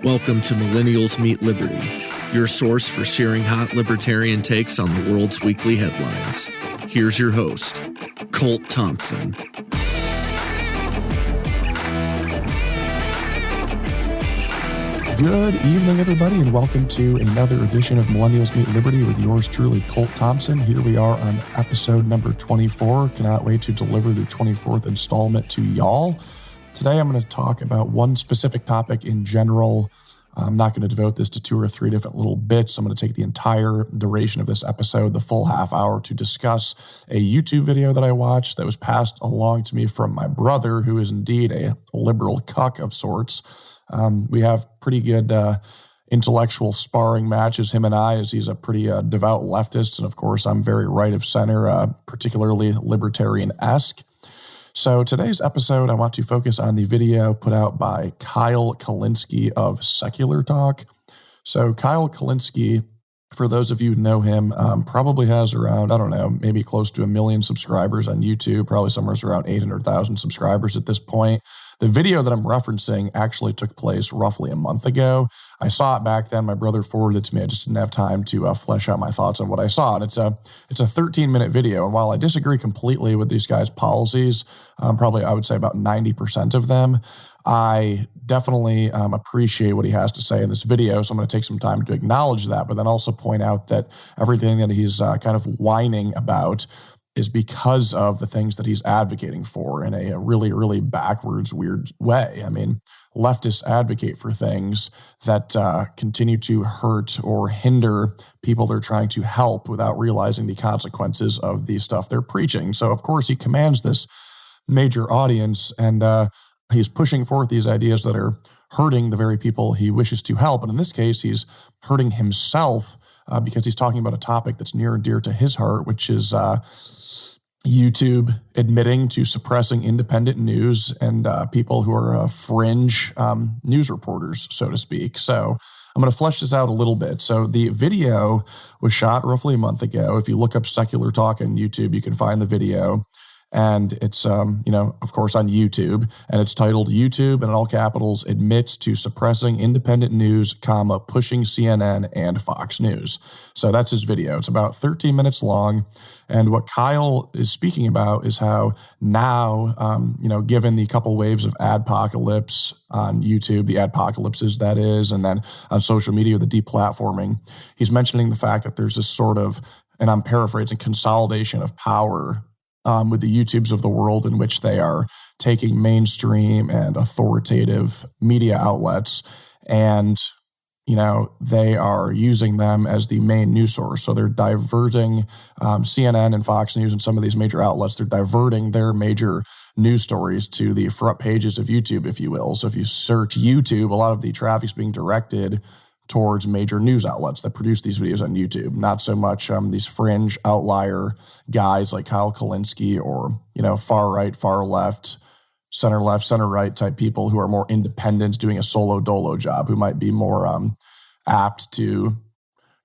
Welcome to Millennials Meet Liberty, your source for searing hot libertarian takes on the world's weekly headlines. Here's your host, Colt Thompson. Good evening, everybody, and welcome to another edition of Millennials Meet Liberty with yours truly, Colt Thompson. Here we are on episode number 24. Cannot wait to deliver the 24th installment to y'all. Today, I'm going to talk about one specific topic in general. I'm not going to devote this to 2 or 3 different little bits. I'm going to take the entire duration of this episode, the full half hour, to discuss a YouTube video that I watched that was passed along to me from my brother, who is indeed a liberal cuck of sorts. We have pretty good intellectual sparring matches, him and I, as he's a pretty devout leftist. And of course, I'm very right of center, particularly libertarian-esque. So today's episode, I want to focus on the video put out by Kyle Kulinski of Secular Talk. So Kyle Kulinski, for those of you who know him, probably has around, I don't know, maybe close to 1 million subscribers on YouTube, probably somewhere around 800,000 subscribers at this point. The video that I'm referencing actually took place roughly a month ago. I saw it back then. My brother forwarded it to me. I just didn't have time to flesh out my thoughts on what I saw. And it's a 13-minute video. And while I disagree completely with these guys' policies, probably I would say about 90% of them, I definitely appreciate what he has to say in this video. So I'm going to take some time to acknowledge that, but then also point out that everything that he's kind of whining about is because of the things that he's advocating for in a really, really backwards, weird way. I mean, leftists advocate for things that continue to hurt or hinder people they're trying to help without realizing the consequences of the stuff they're preaching. So, of course, he commands this major audience, and he's pushing forth these ideas that are hurting the very people he wishes to help. And in this case, he's hurting himself because he's talking about a topic that's near and dear to his heart, which is YouTube admitting to suppressing independent news and people who are fringe news reporters, so to speak. So I'm going to flesh this out a little bit. So the video was shot roughly a month ago. If you look up Secular Talk on YouTube, you can find the video. And it's, of course, on YouTube, and it's titled YouTube, in all capitals, admits to suppressing independent news, pushing CNN and Fox News. So that's his video. It's about 13 minutes long. And what Kyle is speaking about is how now, given the couple waves of adpocalypse on YouTube, the adpocalypses that is, and then on social media, the deplatforming, he's mentioning the fact that there's this sort of, and I'm paraphrasing, consolidation of power with the YouTubes of the world, in which they are taking mainstream and authoritative media outlets and, they are using them as the main news source. So they're diverting CNN and Fox News and some of these major outlets. They're diverting their major news stories to the front pages of YouTube, if you will. So if you search YouTube, a lot of the traffic's being directed towards major news outlets that produce these videos on YouTube, not so much these fringe outlier guys like Kyle Kulinski or, far right, far left, center right type people who are more independent, doing a solo dolo job, who might be more apt to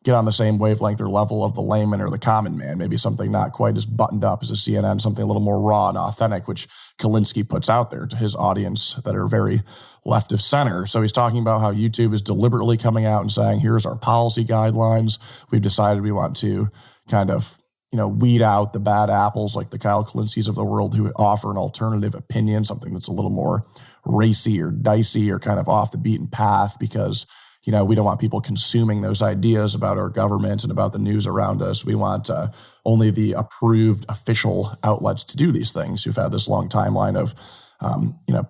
get on the same wavelength or level of the layman or the common man, maybe something not quite as buttoned up as a CNN, something a little more raw and authentic, which Kulinski puts out there to his audience that are very left of center. So he's talking about how YouTube is deliberately coming out and saying, here's our policy guidelines. We've decided we want to kind of, weed out the bad apples like the Kyle Kulinskis of the world who offer an alternative opinion, something that's a little more racy or dicey or kind of off the beaten path, because we don't want people consuming those ideas about our government and about the news around us. We want only the approved official outlets to do these things, who've had this long timeline of,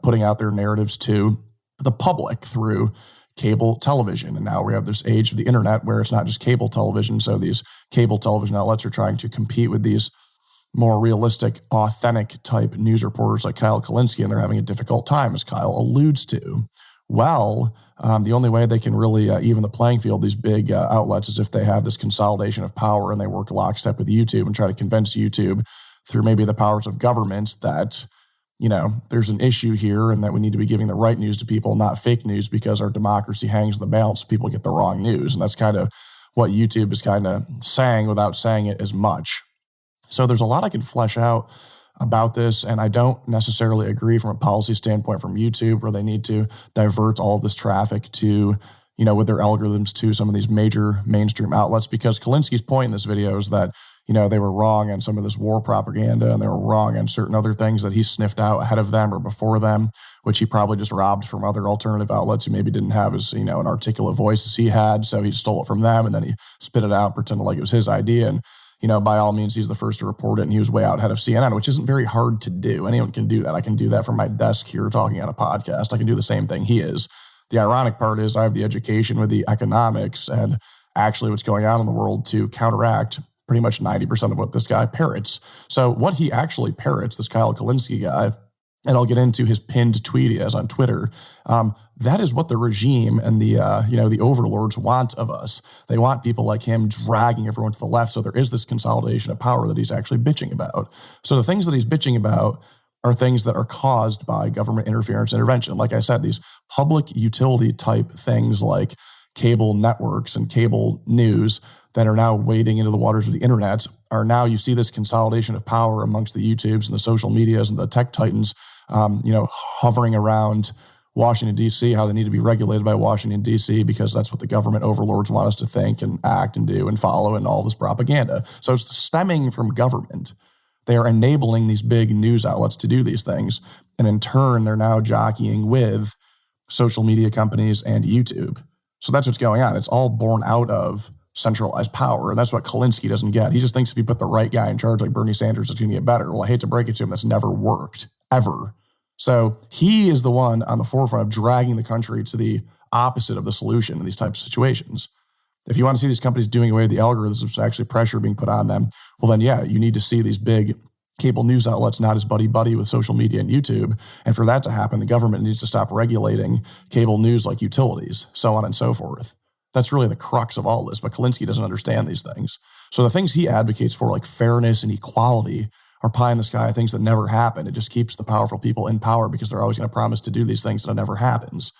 putting out their narratives to the public through cable television. And now we have this age of the internet where it's not just cable television. So these cable television outlets are trying to compete with these more realistic, authentic type news reporters like Kyle Kulinski, and they're having a difficult time, as Kyle alludes to. Well, the only way they can really even the playing field, these big outlets, is if they have this consolidation of power and they work lockstep with YouTube and try to convince YouTube through maybe the powers of government that, there's an issue here and that we need to be giving the right news to people, not fake news, because our democracy hangs in the balance if people get the wrong news. And that's kind of what YouTube is kind of saying without saying it as much. So there's a lot I can flesh out about this. And I don't necessarily agree from a policy standpoint from YouTube, where they need to divert all of this traffic to, with their algorithms to some of these major mainstream outlets, because Kulinski's point in this video is that, they were wrong on some of this war propaganda, and they were wrong on certain other things that he sniffed out ahead of them or before them, which he probably just robbed from other alternative outlets who maybe didn't have as, an articulate voice as he had. So he stole it from them, and then he spit it out and pretended like it was his idea. And, by all means, he's the first to report it, and he was way out ahead of CNN, which isn't very hard to do. Anyone can do that. I can do that from my desk here talking on a podcast. I can do the same thing he is. The ironic part is I have the education with the economics and actually what's going on in the world to counteract pretty much 90% of what this guy parrots. So what he actually parrots, this Kyle Kulinski guy, and I'll get into his pinned tweet he has on Twitter, that is what the regime and the overlords want of us. They want people like him dragging everyone to the left. So there is this consolidation of power that he's actually bitching about. So the things that he's bitching about are things that are caused by government interference, intervention. Like I said, these public utility type things like cable networks and cable news that are now wading into the waters of the internet are now, you see this consolidation of power amongst the YouTubes and the social medias and the tech titans, hovering around Washington, D.C., how they need to be regulated by Washington, D.C., because that's what the government overlords want us to think and act and do and follow, and all this propaganda. So it's stemming from government. They are enabling these big news outlets to do these things. And in turn, they're now jockeying with social media companies and YouTube. So that's what's going on. It's all born out of centralized power. And that's what Kulinski doesn't get. He just thinks if you put the right guy in charge like Bernie Sanders, it's going to get better. Well, I hate to break it to him, that's never worked, ever. So he is the one on the forefront of dragging the country to the opposite of the solution in these types of situations. If you want to see these companies doing away with the algorithms, actually pressure being put on them, well then, yeah, you need to see these big cable news outlets not as buddy-buddy with social media and YouTube. And for that to happen, the government needs to stop regulating cable news like utilities, so on and so forth. That's really the crux of all this, but Kulinski doesn't understand these things. So the things he advocates for, like fairness and equality, are pie in the sky things that never happen. It just keeps the powerful people in power because they're always going to promise to do these things and it never happens.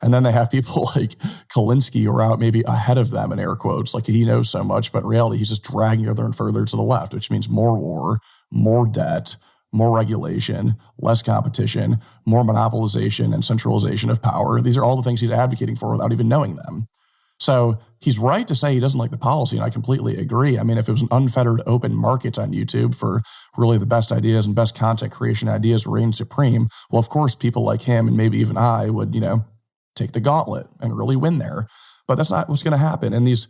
And then they have people like Kulinski who are out maybe ahead of them in air quotes, like he knows so much, but in reality, he's just dragging further and further to the left, which means more war, more debt, more regulation, less competition, more monopolization and centralization of power. These are all the things he's advocating for without even knowing them. So he's right to say he doesn't like the policy, and I completely agree. I mean, if it was an unfettered open market on YouTube for really the best ideas and best content creation ideas reign supreme, well, of course, people like him and maybe even I would, take the gauntlet and really win there. But that's not what's going to happen. And these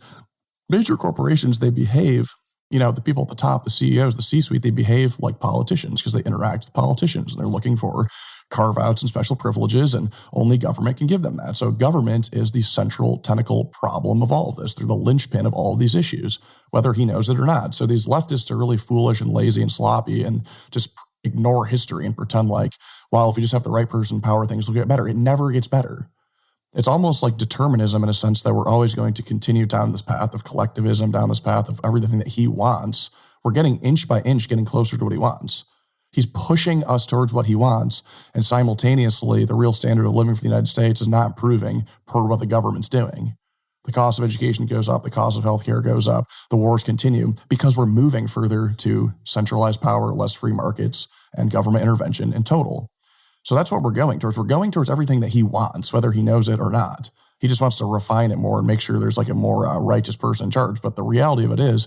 major corporations, they behave, the people at the top, the CEOs, the C-suite, they behave like politicians because they interact with politicians and they're looking for carve-outs and special privileges, and only government can give them that. So government is the central tentacle problem of all of this. They're the linchpin of all of these issues, whether he knows it or not. So these leftists are really foolish and lazy and sloppy and just ignore history and pretend like, well, if we just have the right person in power, things will get better. It never gets better. It's almost like determinism in a sense that we're always going to continue down this path of collectivism, down this path of everything that he wants. We're getting inch by inch, getting closer to what he wants. He's pushing us towards what he wants, and simultaneously, the real standard of living for the United States is not improving per what the government's doing. The cost of education goes up, the cost of healthcare goes up, the wars continue because we're moving further to centralized power, less free markets, and government intervention in total. So that's what we're going towards. We're going towards everything that he wants, whether he knows it or not. He just wants to refine it more and make sure there's like a more righteous person in charge. But the reality of it is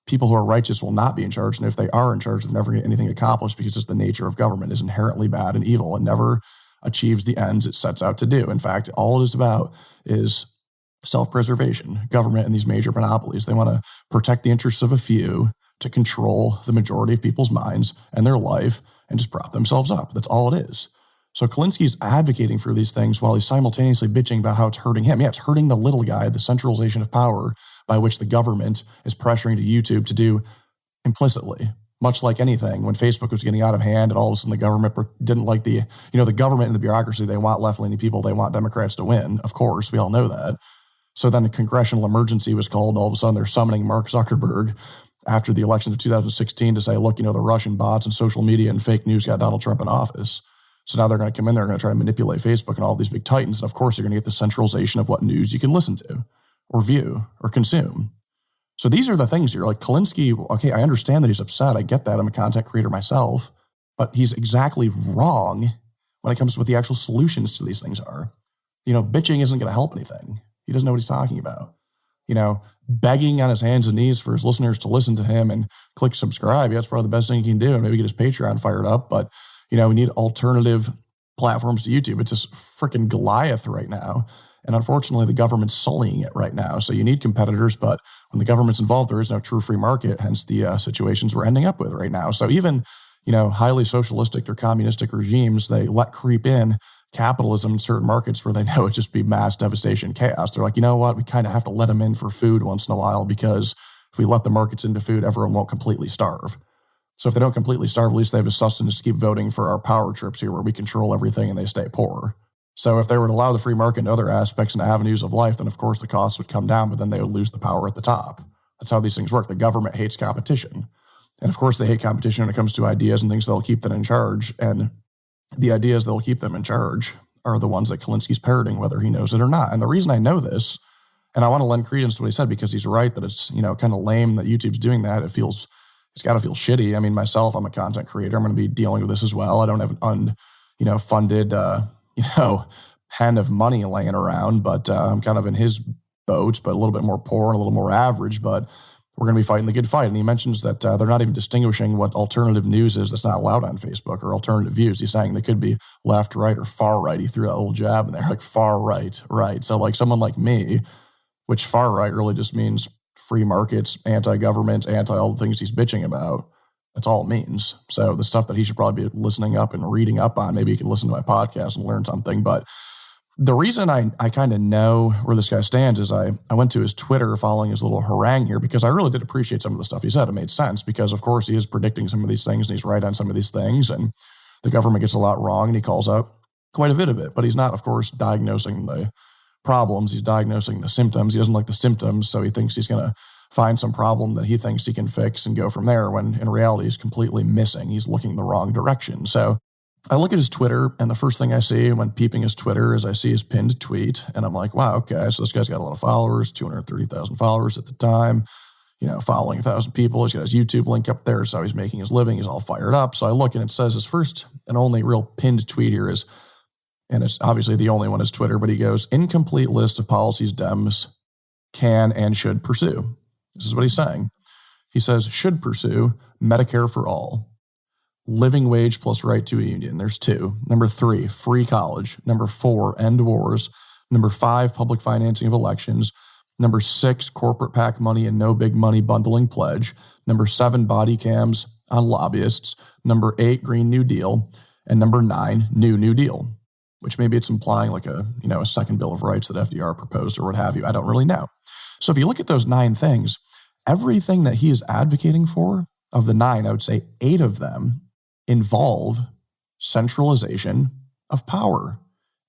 people who are righteous will not be in charge. And if they are in charge, they're never going to get anything accomplished because just the nature of government is inherently bad and evil and never achieves the ends it sets out to do. In fact, all it is about is self-preservation. Government and these major monopolies, they want to protect the interests of a few to control the majority of people's minds and their life and just prop themselves up. That's all it is. So Kulinski's advocating for these things while he's simultaneously bitching about how it's hurting him. Yeah, it's hurting the little guy, the centralization of power by which the government is pressuring to YouTube to do implicitly, much like anything. When Facebook was getting out of hand and all of a sudden the government didn't like the government and the bureaucracy, they want left-leaning people, they want Democrats to win. Of course, we all know that. So then a congressional emergency was called and all of a sudden they're summoning Mark Zuckerberg after the elections of 2016 to say, look, the Russian bots and social media and fake news got Donald Trump in office. So now they're going to come in, they're going to try to manipulate Facebook and all these big titans. And of course, they're going to get the centralization of what news you can listen to or view or consume. So these are the things you're like, Kulinski, okay, I understand that he's upset. I get that. I'm a content creator myself. But he's exactly wrong when it comes to what the actual solutions to these things are. Bitching isn't going to help anything. He doesn't know what he's talking about. Begging on his hands and knees for his listeners to listen to him and click subscribe. Yeah, that's probably the best thing he can do, and maybe get his Patreon fired up. But, we need alternative platforms to YouTube. It's this freaking Goliath right now. And unfortunately, the government's sullying it right now. So you need competitors, but when the government's involved, there is no true free market, hence the situations we're ending up with right now. So even, highly socialistic or communistic regimes, they let creep in capitalism in certain markets where they know it'd just be mass devastation, chaos. They're like, you know what? We kind of have to let them in for food once in a while, because if we let the markets into food, everyone won't completely starve. So if they don't completely starve, at least they have a sustenance to keep voting for our power trips here where we control everything and they stay poor. So if they were to allow the free market into other aspects and avenues of life, then of course the costs would come down, but then they would lose the power at the top. That's how these things work. The government hates competition. And of course they hate competition when it comes to ideas and things that'll keep them in charge. And the ideas that'll keep them in charge are the ones that Kulinski's parroting, whether he knows it or not. And the reason I know this, and I want to lend credence to what he said, because he's right that it's, kind of lame that YouTube's doing that. It's got to feel shitty. I mean, myself, I'm a content creator. I'm going to be dealing with this as well. I don't have an funded, pen of money laying around, but I'm kind of in his boat, but a little bit more poor and a little more average, but we're going to be fighting the good fight. And he mentions that they're not even distinguishing what alternative news is that's not allowed on Facebook, or alternative views. He's saying they could be left, right, or far right. He threw that little jab in there, like far right, right. So like someone like me, which far right really just means free markets, anti-government, anti all the things he's bitching about. That's all it means. So the stuff that he should probably be listening up and reading up on, maybe he can listen to my podcast and learn something. But the reason I kind of know where this guy stands is I went to his Twitter following his little harangue here, because I really did appreciate some of the stuff he said. It made sense because, of course, he is predicting some of these things and he's right on some of these things, and the government gets a lot wrong and he calls out quite a bit of it. But he's not, of course, diagnosing the problems. He's diagnosing the symptoms. He doesn't like the symptoms, so he thinks he's going to find some problem that he thinks he can fix and go from there, when in reality he's completely missing. He's looking in the wrong direction. So I look at his Twitter, and the first thing I see when peeping his Twitter is I see his pinned tweet, and I'm like, wow, okay, so this guy's got a lot of followers, 230,000 followers at the time, following 1,000 people. He's got his YouTube link up there, so he's making his living. He's all fired up. So I look, and it says his first and only real pinned tweet here is, and it's obviously the only one is Twitter, but he goes, incomplete list of policies Dems can and should pursue. This is what he's saying. He says, should pursue Medicare for all, living wage plus right to a union. There's 2. Number 3, free college. Number 4, end wars. Number 5, public financing of elections. Number 6, corporate PAC money and no big money bundling pledge. Number 7, body cams on lobbyists. Number 8, Green New Deal. And number 9, New Deal, which maybe it's implying like a second Bill of Rights that FDR proposed or what have you. I don't really know. So if you look at those 9 things, everything that he is advocating for, of the 9, I would say 8 of them involve centralization of power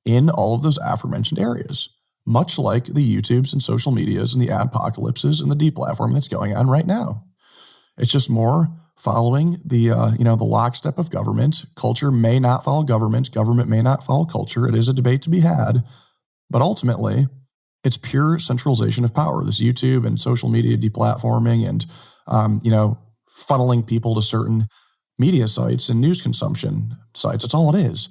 in all of those aforementioned areas, much like the YouTubes and social medias and the adpocalypses and the deplatforming that's going on right now. It's just more following the lockstep of government. Culture may not follow government. Government may not follow culture. It is a debate to be had, but ultimately, it's pure centralization of power. This YouTube and social media deplatforming and funneling people to certain media sites and news consumption sites. That's all it is.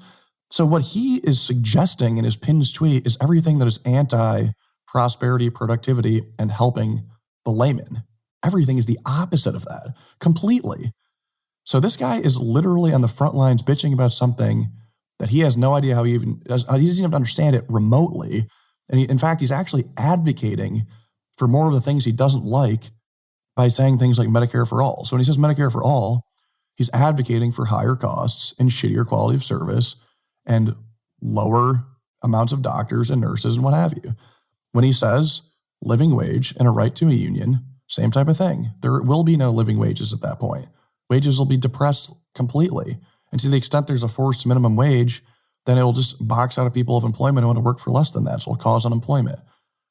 So what he is suggesting in his pinned tweet is everything that is anti-prosperity, productivity, and helping the layman. Everything is the opposite of that, completely. So this guy is literally on the front lines bitching about something that he has no idea how he doesn't even understand it remotely. And in fact, he's actually advocating for more of the things he doesn't like by saying things like Medicare for all. So when he says Medicare for all, he's advocating for higher costs and shittier quality of service and lower amounts of doctors and nurses and what have you. When he says living wage and a right to a union, same type of thing. There will be no living wages at that point. Wages will be depressed completely. And to the extent there's a forced minimum wage, then it will just box out of people of employment who want to work for less than that. So it'll cause unemployment.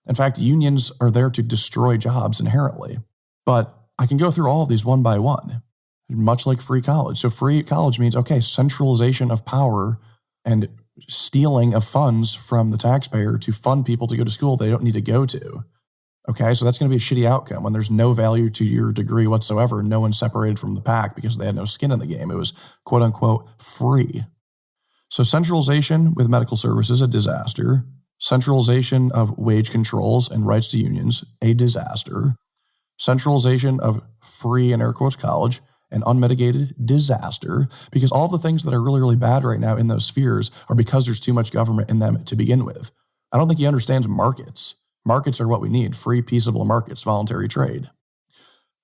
In fact, unions are there to destroy jobs inherently. But I can go through all of these one by one, much like free college. So free college means, okay, centralization of power and stealing of funds from the taxpayer to fund people to go to school they don't need to go to. Okay, so that's going to be a shitty outcome when there's no value to your degree whatsoever. No one's separated from the pack because they had no skin in the game. It was quote unquote free. So centralization with medical services, a disaster. Centralization of wage controls and rights to unions, a disaster. Centralization of free and air quotes college, an unmitigated disaster, because all the things that are really, really bad right now in those spheres are because there's too much government in them to begin with. I don't think he understands markets. Markets are what we need, free, peaceable markets, voluntary trade.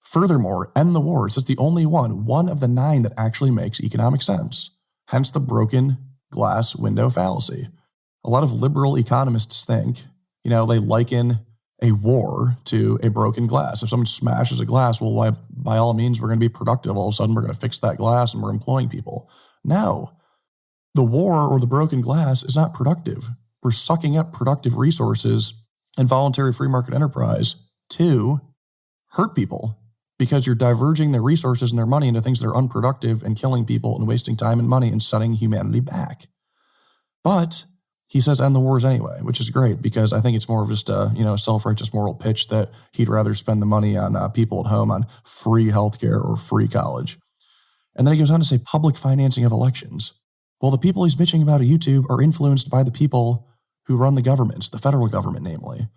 Furthermore, end the wars. It's the only one of the 9 that actually makes economic sense. Hence the broken glass window fallacy. A lot of liberal economists think, they liken a war to a broken glass. If someone smashes a glass, well, by all means, we're going to be productive. All of a sudden, we're going to fix that glass and we're employing people. No, the war or the broken glass is not productive. We're sucking up productive resources and voluntary free market enterprise to hurt people because you're diverging their resources and their money into things that are unproductive and killing people and wasting time and money and setting humanity back. But he says end the wars anyway, which is great because I think it's more of just a self-righteous moral pitch that he'd rather spend the money on people at home on free healthcare or free college. And then he goes on to say public financing of elections. Well, the people he's bitching about at YouTube are influenced by the people who run the governments, the federal government, namely.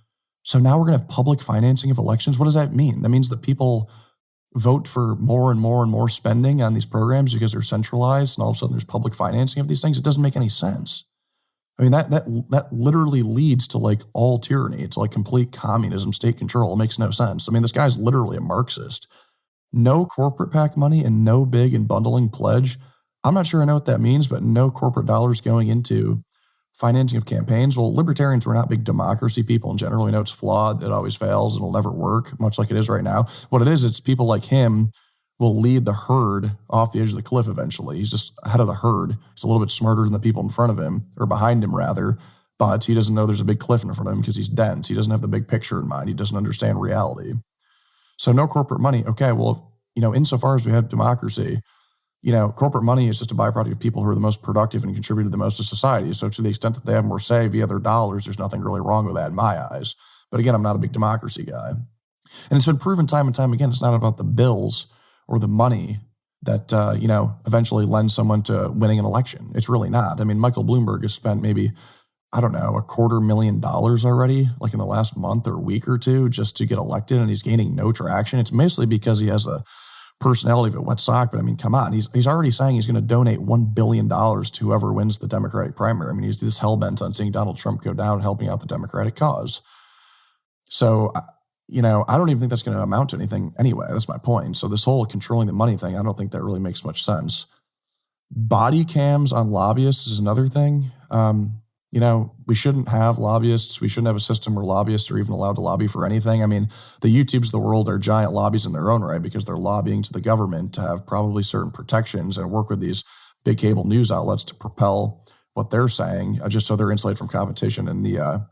So now we're going to have public financing of elections. What does that mean? That means that people vote for more and more and more spending on these programs because they're centralized and all of a sudden there's public financing of these things. It doesn't make any sense. I mean, that literally leads to like all tyranny. It's like complete communism, state control. It makes no sense. I mean, this guy's literally a Marxist. No corporate PAC money and no big and bundling pledge. I'm not sure I know what that means, but no corporate dollars going into financing of campaigns. Well, libertarians were not big democracy people in general. We know it's flawed. It always fails. It'll never work, much like it is right now. What it is, it's people like him will lead the herd off the edge of the cliff eventually. He's just ahead of the herd. He's a little bit smarter than the people in front of him, or behind him rather, but he doesn't know there's a big cliff in front of him because he's dense. He doesn't have the big picture in mind. He doesn't understand reality. So no corporate money. Okay, well, insofar as we have democracy, corporate money is just a byproduct of people who are the most productive and contributed the most to society. So to the extent that they have more say via their dollars, there's nothing really wrong with that in my eyes. But again, I'm not a big democracy guy. And it's been proven time and time again, it's not about the bills or the money that, eventually lends someone to winning an election. It's really not. I mean, Michael Bloomberg has spent maybe, $250,000 already, like in the last month or week or two, just to get elected, and he's gaining no traction. It's mostly because he has a personality of a wet sock, but I mean, come on. He's already saying he's going to donate $1 billion to whoever wins the Democratic primary. I mean, he's this hell-bent on seeing Donald Trump go down and helping out the Democratic cause. So, I don't even think that's going to amount to anything anyway. That's my point. So this whole controlling the money thing, I don't think that really makes much sense. Body cams on lobbyists is another thing. We shouldn't have lobbyists. We shouldn't have a system where lobbyists are even allowed to lobby for anything. I mean, the YouTubes of the world are giant lobbies in their own right because they're lobbying to the government to have probably certain protections and work with these big cable news outlets to propel what they're saying, just so they're insulated from competition and the,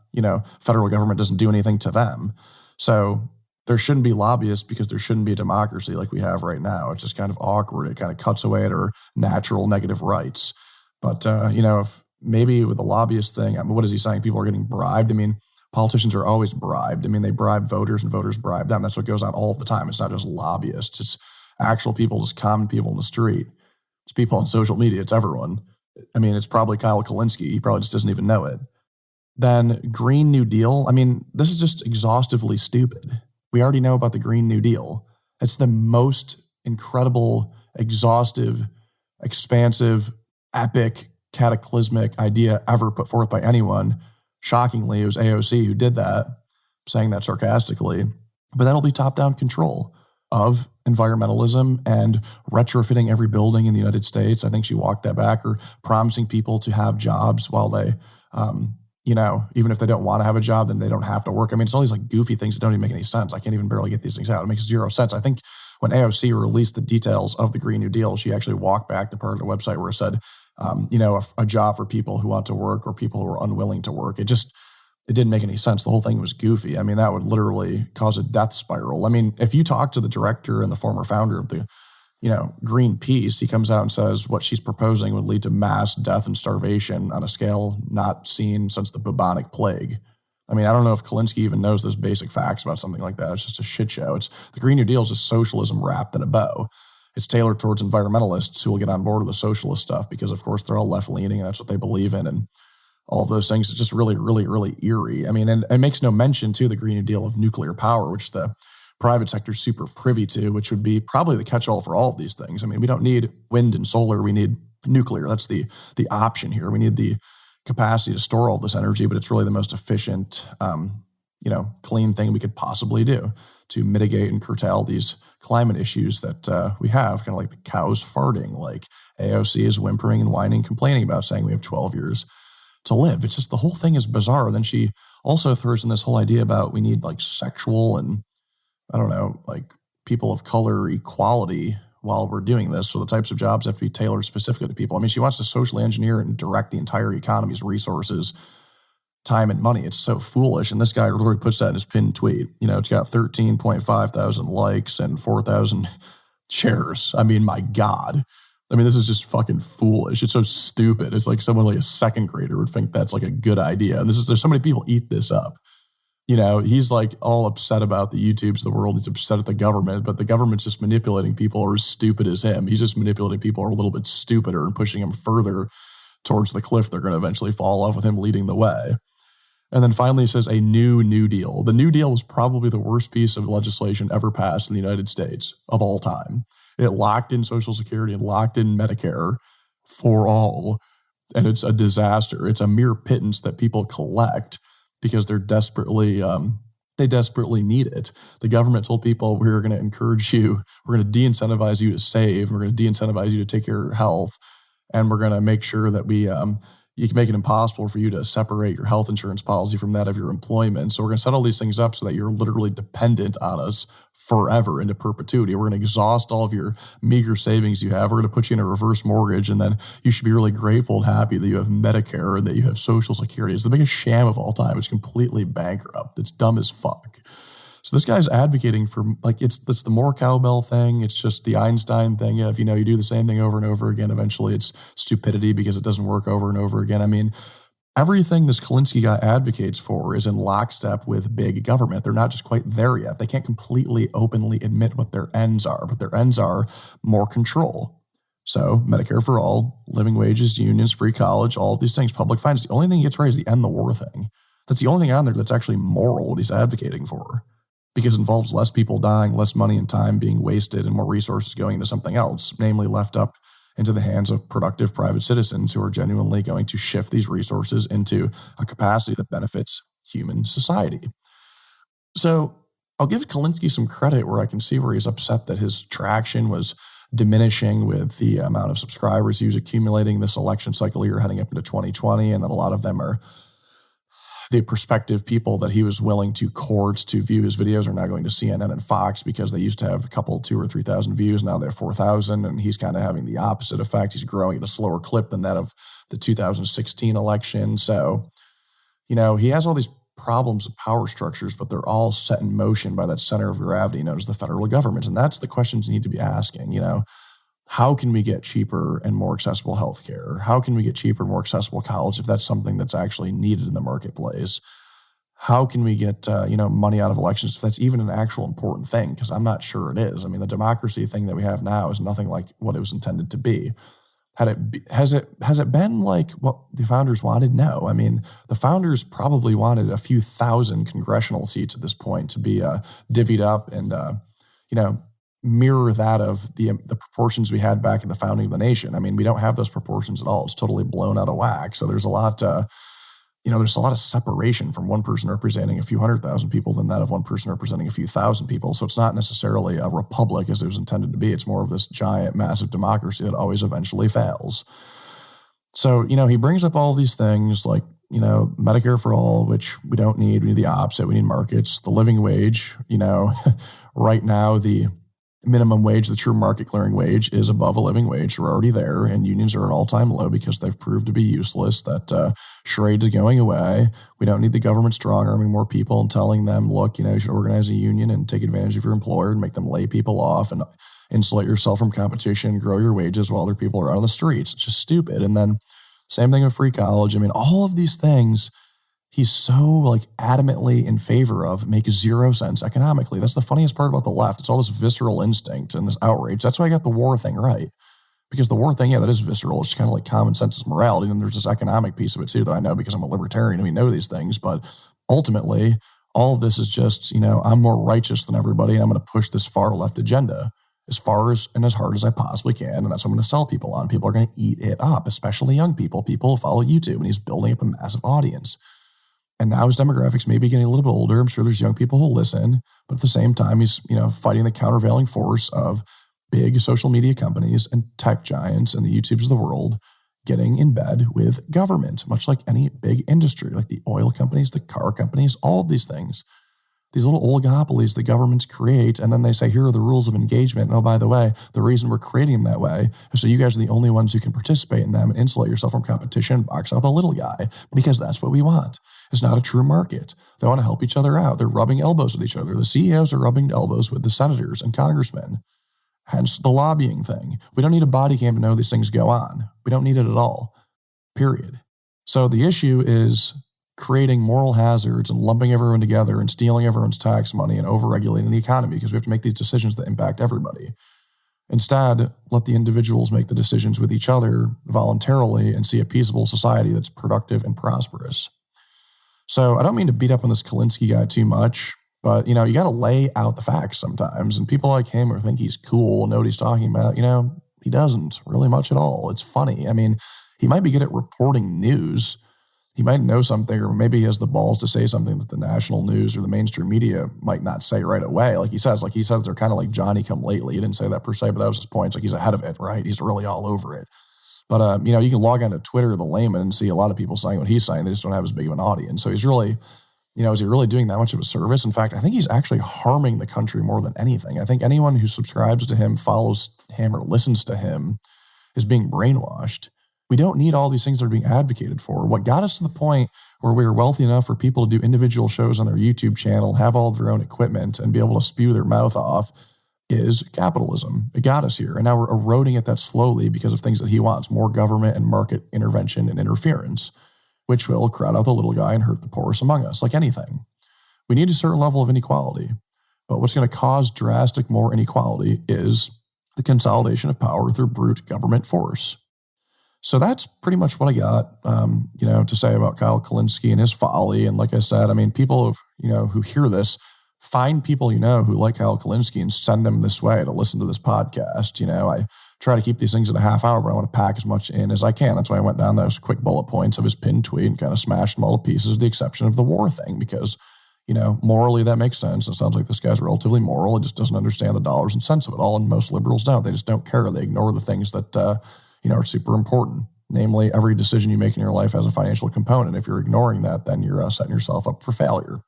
federal government doesn't do anything to them. So there shouldn't be lobbyists because there shouldn't be a democracy like we have right now. It's just kind of awkward. It kind of cuts away at our natural negative rights. But, if maybe with the lobbyist thing, what is he saying? People are getting bribed. I mean, politicians are always bribed. I mean, they bribe voters and voters bribe them. That's what goes on all of the time. It's not just lobbyists. It's actual people, just common people in the street. It's people on social media. It's everyone. I mean, it's probably Kyle Kulinski. He probably just doesn't even know it. Then Green New Deal. I mean, this is just exhaustively stupid. We already know about the Green New Deal. It's the most incredible, exhaustive, expansive, epic, cataclysmic idea ever put forth by anyone. Shockingly, it was AOC who did that, saying that sarcastically. But that'll be top-down control of environmentalism and retrofitting every building in the United States. I think she walked that back, or promising people to have jobs while they, even if they don't want to have a job, then they don't have to work. I mean, it's all these like goofy things that don't even make any sense. I can't even barely get these things out. It makes zero sense. I think when AOC released the details of the Green New Deal, she actually walked back the part of the website where it said, a job for people who want to work or people who are unwilling to work. It didn't make any sense. The whole thing was goofy. I mean, that would literally cause a death spiral. I mean, if you talk to the director and the former founder of the, Greenpeace, he comes out and says what she's proposing would lead to mass death and starvation on a scale not seen since the bubonic plague. I mean, I don't know if Kulinski even knows those basic facts about something like that. It's just a shit show. The Green New Deal is just socialism wrapped in a bow. It's tailored towards environmentalists who will get on board with the socialist stuff because, of course, they're all left-leaning and that's what they believe in. And all of those things. It's just really, really, really eerie. I mean, and it makes no mention to the Green New Deal of nuclear power, which the private sector is super privy to, which would be probably the catch-all for all of these things. I mean, we don't need wind and solar. We need nuclear. That's the option here. We need the capacity to store all this energy, but it's really the most efficient, clean thing we could possibly do to mitigate and curtail these climate issues that we have, kind of like the cows farting, like AOC is whimpering and whining, complaining about, saying we have 12 years to live. It's just the whole thing is bizarre. Then she also throws in this whole idea about we need like sexual and like people of color equality while we're doing this. So the types of jobs have to be tailored specifically to people. I mean, she wants to socially engineer and direct the entire economy's resources, time and money. It's so foolish. And this guy literally puts that in his pinned tweet. It's got 13.5 thousand likes and 4,000 shares. I mean, my God. I mean, this is just fucking foolish. It's so stupid. It's like someone like a second grader would think that's like a good idea. And there's so many people eat this up. He's like all upset about the YouTubes of the world. He's upset at the government, but the government's just manipulating people who are as stupid as him. He's just manipulating people who are a little bit stupider and pushing them further towards the cliff they're going to eventually fall off with him leading the way. And then finally he says a new deal. The New Deal was probably the worst piece of legislation ever passed in the United States of all time. It locked in Social Security and locked in Medicare for all. And it's a disaster. It's a mere pittance that people collect because they desperately need it. The government told people, we're going to encourage you, we're going to de-incentivize you to save, we're going to de-incentivize you to take care of your health, and we're going to make sure that you can make it impossible for you to separate your health insurance policy from that of your employment. So we're going to set all these things up so that you're literally dependent on us forever into perpetuity. We're going to exhaust all of your meager savings you have. We're going to put you in a reverse mortgage, and then you should be really grateful and happy that you have Medicare and that you have Social Security. It's the biggest sham of all time. It's completely bankrupt. It's dumb as fuck. So this guy's advocating for, like, it's the more cowbell thing. It's just the Einstein thing of, you do the same thing over and over again. Eventually it's stupidity because it doesn't work over and over again. I mean, everything this Kulinski guy advocates for is in lockstep with big government. They're not just quite there yet. They can't completely openly admit what their ends are, but their ends are more control. So Medicare for all, living wages, unions, free college, all of these things, public finance. The only thing he gets right is the end the war thing. That's the only thing on there that's actually moral, what he's advocating for. Because it involves less people dying, less money and time being wasted, and more resources going into something else, namely left up into the hands of productive private citizens who are genuinely going to shift these resources into a capacity that benefits human society. So I'll give Kulinski some credit where I can see where he's upset that his traction was diminishing with the amount of subscribers he was accumulating this election cycle year heading up into 2020, and that a lot of them are the prospective people that he was willing to court to view his videos are now going to CNN and Fox because they used to have a couple, 2,000 or 3,000 views. Now they have 4,000, and he's kind of having the opposite effect. He's growing at a slower clip than that of the 2016 election. So, he has all these problems of power structures, but they're all set in motion by that center of gravity known as the federal government. And that's the questions you need to be asking, How can we get cheaper and more accessible healthcare? How can we get cheaper and more accessible college if that's something that's actually needed in the marketplace? How can we get money out of elections if that's even an actual important thing? Because I'm not sure it is. I mean, the democracy thing that we have now is nothing like what it was intended to be. Has it been like what the founders wanted? No. I mean, the founders probably wanted a few thousand congressional seats at this point to be divvied up and mirror that of the proportions we had back in the founding of the nation. I mean, we don't have those proportions at all. It's totally blown out of whack. So there's a lot, there's a lot of separation from one person representing a few 100,000 people than that of one person representing a few thousand people. So it's not necessarily a republic as it was intended to be. It's more of this giant, massive democracy that always eventually fails. So, he brings up all these things like, Medicare for all, which we don't need. We need the opposite. We need markets. The living wage, right now, the minimum wage, the true market clearing wage, is above a living wage. We're already there, and unions are at an all-time low because they've proved to be useless. That charade is going away. We don't need the government strong-arming more people and telling them, look, you should organize a union and take advantage of your employer and make them lay people off and insulate yourself from competition, grow your wages while other people are out on the streets. It's just stupid. And then same thing with free college. I mean, all of these things he's so like adamantly in favor of make zero sense economically. That's the funniest part about the left. It's all this visceral instinct and this outrage. That's why I got the war thing right. Because the war thing, yeah, that is visceral. It's kind of like common sense is morality. And there's this economic piece of it too that I know because I'm a libertarian and we know these things. But ultimately, all of this is just, I'm more righteous than everybody and I'm going to push this far left agenda as far as and as hard as I possibly can. And that's what I'm going to sell people on. People are going to eat it up, especially young people. People who follow YouTube, and he's building up a massive audience. And now his demographics may be getting a little bit older. I'm sure there's young people who listen, but at the same time, he's, fighting the countervailing force of big social media companies and tech giants and the YouTubes of the world getting in bed with government, much like any big industry, like the oil companies, the car companies, all of these things. These little oligopolies the governments create, and then they say, here are the rules of engagement. And oh, by the way, the reason we're creating them that way is so you guys are the only ones who can participate in them and insulate yourself from competition and box out the little guy, because that's what we want. It's not a true market. They want to help each other out. They're rubbing elbows with each other. The CEOs are rubbing elbows with the senators and congressmen. Hence the lobbying thing. We don't need a body cam to know these things go on. We don't need it at all, period. So the issue is creating moral hazards and lumping everyone together and stealing everyone's tax money and overregulating the economy because we have to make these decisions that impact everybody. Instead, let the individuals make the decisions with each other voluntarily and see a peaceable society that's productive and prosperous. So I don't mean to beat up on this Kulinski guy too much, but, you got to lay out the facts sometimes. And people like him who think he's cool and know what he's talking about, he doesn't really much at all. It's funny. I mean, he might be good at reporting news. He might know something, or maybe he has the balls to say something that the national news or the mainstream media might not say right away. Like he says they're kind of like Johnny come lately. He didn't say that per se, but that was his point. It's like he's ahead of it, right? He's really all over it. But, you can log on to Twitter, the layman, and see a lot of people saying what he's saying. They just don't have as big of an audience. So he's really, is he really doing that much of a service? In fact, I think he's actually harming the country more than anything. I think anyone who subscribes to him, follows him, or listens to him is being brainwashed. We don't need all these things that are being advocated for. What got us to the point where we were wealthy enough for people to do individual shows on their YouTube channel, have all of their own equipment, and be able to spew their mouth off is capitalism. It got us here. And now we're eroding at that slowly because of things that he wants, more government and market intervention and interference, which will crowd out the little guy and hurt the poorest among us, like anything. We need a certain level of inequality. But what's going to cause drastic more inequality is the consolidation of power through brute government force. So that's pretty much what I got, to say about Kyle Kulinski and his folly. And like I said, I mean, people, who hear this, find people, who like Kyle Kulinski and send them this way to listen to this podcast. I try to keep these things at a half hour, but I want to pack as much in as I can. That's why I went down those quick bullet points of his pinned tweet and kind of smashed them all to pieces with the exception of the war thing, because, morally that makes sense. It sounds like this guy's relatively moral. It just doesn't understand the dollars and cents of it all. And most liberals don't. They just don't care. They ignore the things that, are super important. Namely, every decision you make in your life has a financial component. If you're ignoring that, then you're setting yourself up for failure.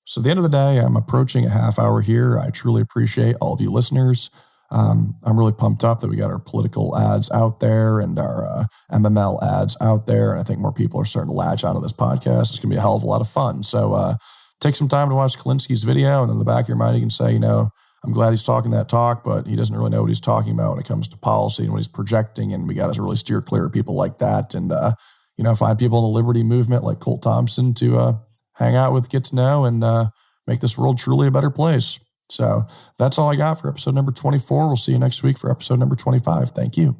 So at the end of the day, I'm approaching a half hour here. I truly appreciate all of you listeners. I'm really pumped up that we got our political ads out there and our MML ads out there. And I think more people are starting to latch onto this podcast. It's going to be a hell of a lot of fun. So take some time to watch Kulinski's video. And then in the back of your mind, you can say, I'm glad he's talking that talk, but he doesn't really know what he's talking about when it comes to policy and what he's projecting. And we got to really steer clear of people like that. And, find people in the liberty movement like Colt Thompson to hang out with, get to know, and make this world truly a better place. So that's all I got for episode number 24. We'll see you next week for episode number 25. Thank you.